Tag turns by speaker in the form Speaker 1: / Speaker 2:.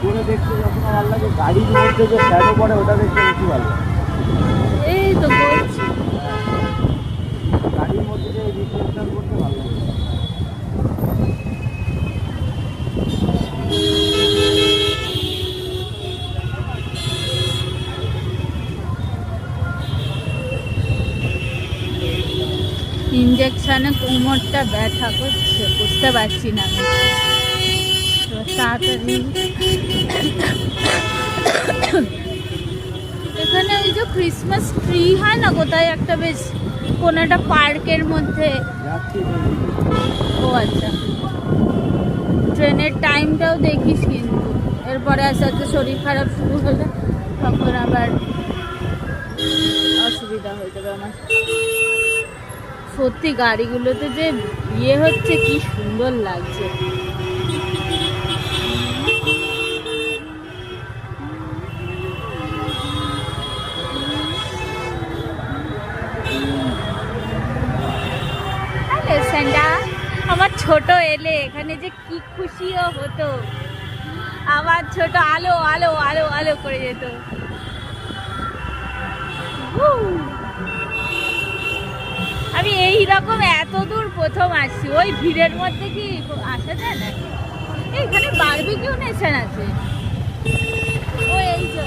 Speaker 1: করে দেখতে যখন ভালো লাগে, গাড়ির মধ্যে যে শ্যাডো পড়ে ওটা দেখতে বেশি ভালো লাগে।
Speaker 2: এই তো বলছি।
Speaker 1: গাড়ির মধ্যে যে রিফ্লেকশন করতে ভালো লাগে।
Speaker 2: ইঞ্জেকশনে কোমরটা ব্যথা করছে, বুঝতে পারছি না আমি। তো তাড়াতাড়ি এখানে ওই যে ক্রিসমাস ট্রি হয় না কোথায় একটা, বেশ কোন একটা পার্কের মধ্যে।
Speaker 1: যাচ্ছি
Speaker 2: ও আচ্ছা, ট্রেনের টাইমটাও দেখিস কিন্তু। এরপরে আস্তে আস্তে শরীর খারাপ শুরু হলে তখন আবার অসুবিধা হয়ে যাবে আমার। সত্যি গাড়িগুলোতে যে ইয়ে হচ্ছে, কি সুন্দর লাগছে। আমার ছোট এলে এখানে যে কি খুশিও হতো। আমার ছোট আলো আলো আলো আলো করে যেত। আমি এই রকম এত দূর প্রথম আসছি, ওই ভিড়ের মধ্যে কি আসা যায় না। এখানে বারবিকিউ নেশন আছে। ও এই যে